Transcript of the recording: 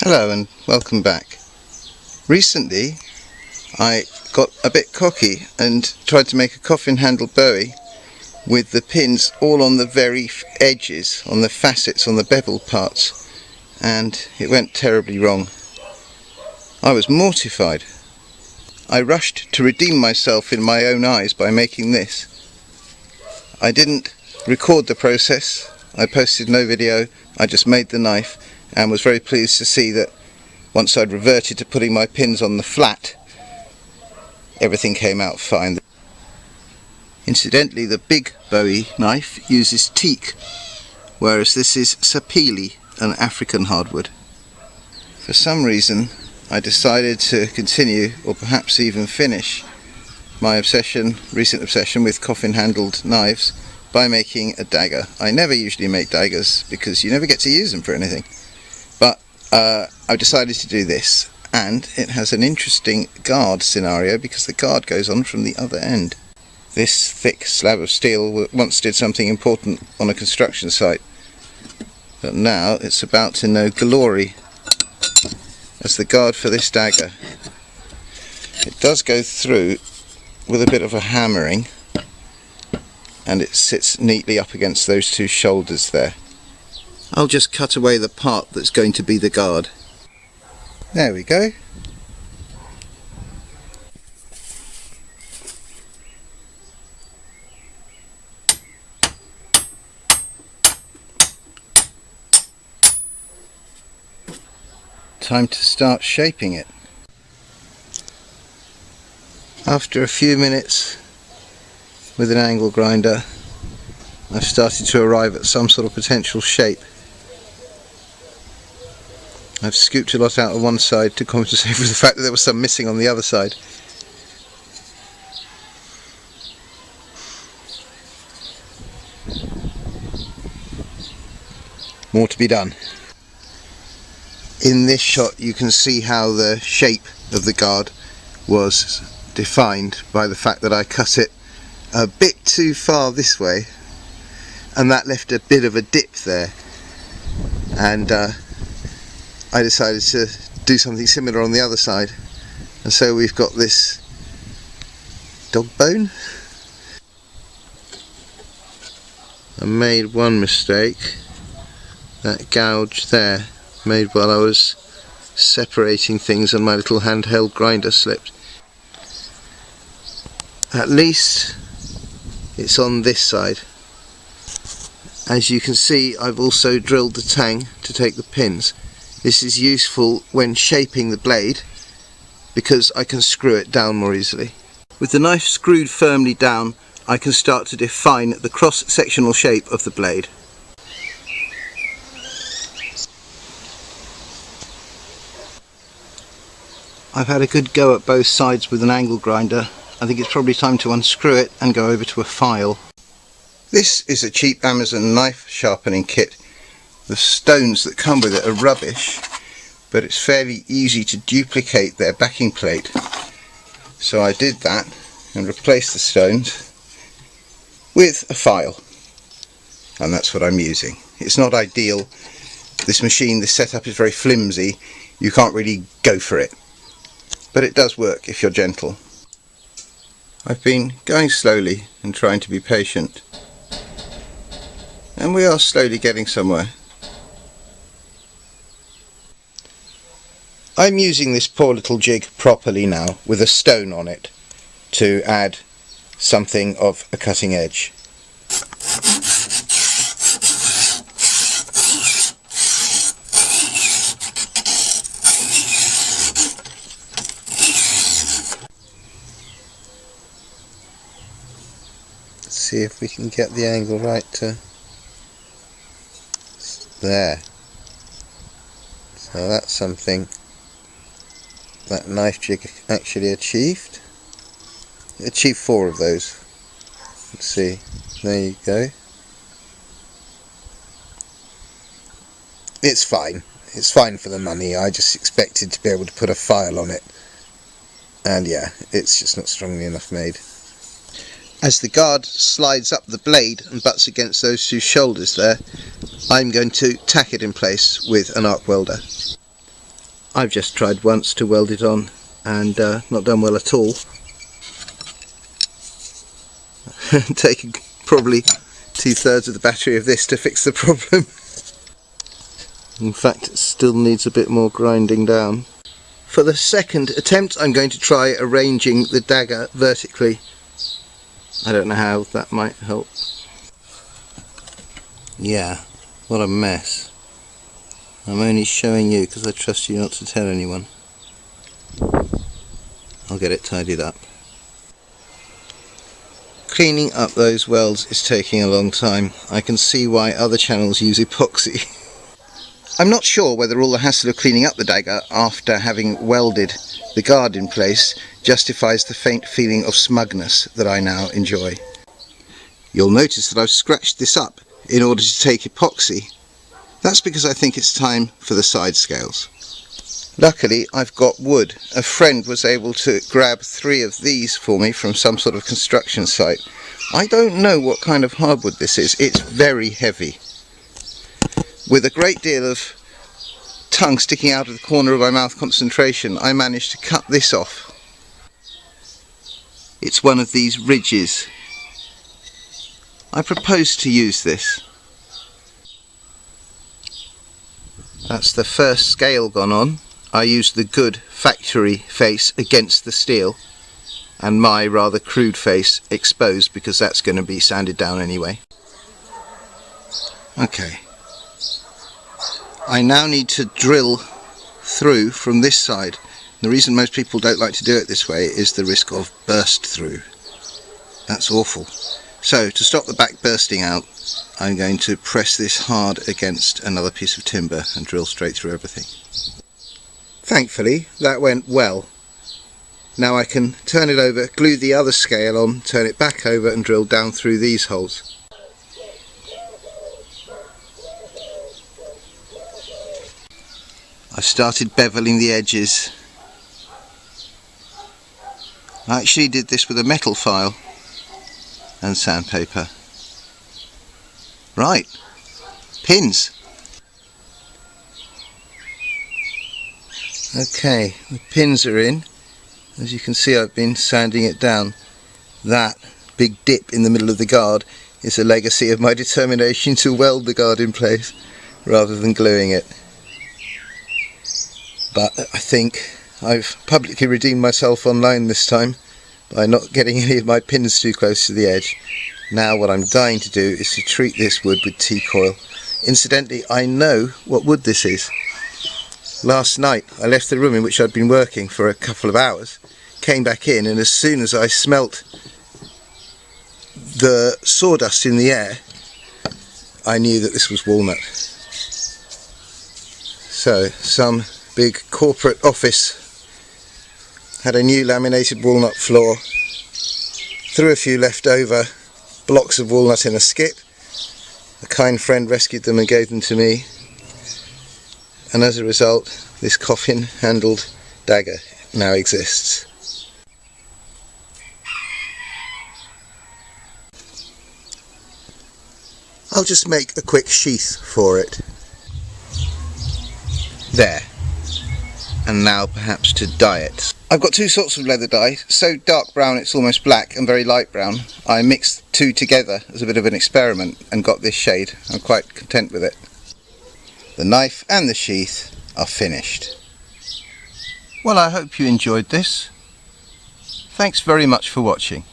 Hello and welcome back. Recently I got a bit cocky and tried to make a coffin handle bowie with the pins all on the very edges, on the facets, on the bevel parts, and it went terribly wrong. I was mortified. I rushed to redeem myself in my own eyes by making this. I didn't record the process, I posted no video, I just made the knife and was very pleased to see that once I'd reverted to putting my pins on the flat, everything came out fine. Incidentally, the big bowie knife uses teak, whereas this is sapele, an African hardwood. For some reason I decided to continue, or perhaps even finish, my recent obsession with coffin handled knives by making a dagger. I never usually make daggers because you never get to use them for anything, but I decided to do this, and it has an interesting guard scenario because the guard goes on from the other end. This thick slab of steel once did something important on a construction site, but now it's about to know glory as the guard for this dagger. It does go through with a bit of a hammering, and it sits neatly up against those two shoulders there. I'll just cut away the part that's going to be the guard. There we go. Time to start shaping it. After a few minutes with an angle grinder, I've started to arrive at some sort of potential shape. I've scooped a lot out of one side to compensate for the fact that there was some missing on the other side. More to be done. In this shot you can see how the shape of the guard was defined by the fact that I cut it a bit too far this way, and that left a bit of a dip there, and I decided to do something similar on the other side, and so we've got this dog bone. I made one mistake. That gouge there, made while I was separating things and my little handheld grinder slipped. At least it's on this side. As you can see, I've also drilled the tang to take the pins. This is useful when shaping the blade because I can screw it down more easily. With the knife screwed firmly down, I can start to define the cross-sectional shape of the blade. I've had a good go at both sides with an angle grinder. I think it's probably time to unscrew it and go over to a file. This is a cheap Amazon knife sharpening kit. The stones that come with it are rubbish, but it's fairly easy to duplicate their backing plate. So I did that and replaced the stones with a file, and that's what I'm using. It's not ideal. This machine, this setup is very flimsy. You can't really go for it, but it does work if you're gentle. I've been going slowly and trying to be patient, and we are slowly getting somewhere. I'm using this poor little jig properly now with a stone on it to add something of a cutting edge. Let's see if we can get the angle right to there. So that's something that knife jig actually achieved. It achieved 4 of those. Let's see, there you go. It's fine. It's fine for the money. I just expected to be able to put a file on it, and yeah, it's just not strongly enough made. As the guard slides up the blade and butts against those two shoulders there, I'm going to tack it in place with an arc welder. I've just tried once to weld it on and not done well at all. Taking probably 2/3 of the battery of this to fix the problem. In fact, it still needs a bit more grinding down. For the second attempt, I'm going to try arranging the dagger vertically. I don't know how that might help. Yeah, what a mess. I'm only showing you because I trust you not to tell anyone. I'll get it tidied up. Cleaning up those welds is taking a long time. I can see why other channels use epoxy. I'm not sure whether all the hassle of cleaning up the dagger after having welded the guard in place justifies the faint feeling of smugness that I now enjoy. You'll notice that I've scratched this up in order to take epoxy. That's because I think it's time for the side scales. Luckily I've got wood. A friend was able to grab 3 of these for me from some sort of construction site. I don't know what kind of hardwood this is. It's very heavy. With a great deal of tongue sticking out of the corner of my mouth concentration, I managed to cut this off. It's one of these ridges. I propose to use this. That's the first scale gone on. I used the good factory face against the steel and my rather crude face exposed because that's going to be sanded down anyway. Okay. I now need to drill through from this side. The reason most people don't like to do it this way is the risk of burst through. That's awful. So to stop the back bursting out, I'm going to press this hard against another piece of timber and drill straight through everything. Thankfully that went well. Now I can turn it over, glue the other scale on, turn it back over and drill down through these holes. I've started beveling the edges. I actually did this with a metal file and sandpaper. Right, pins. Okay, the pins are in. As you can see, I've been sanding it down. That big dip in the middle of the guard is a legacy of my determination to weld the guard in place rather than gluing it. But I think I've publicly redeemed myself online this time by not getting any of my pins too close to the edge. Now what I'm dying to do is to treat this wood with teak oil. Incidentally, I know what wood this is. Last night I left the room in which I'd been working for a couple of hours, came back in, and as soon as I smelt the sawdust in the air, I knew that this was walnut. So some big corporate office had a new laminated walnut floor, threw a few leftover blocks of walnut in a skip. A kind friend rescued them and gave them to me, and as a result this coffin handled dagger now exists. I'll just make a quick sheath for it. There. And now perhaps to dye it. I've got 2 sorts of leather dye, so dark brown it's almost black and very light brown. I mixed 2 together as a bit of an experiment and got this shade. I'm quite content with it. The knife and the sheath are finished. Well, I hope you enjoyed this. Thanks very much for watching.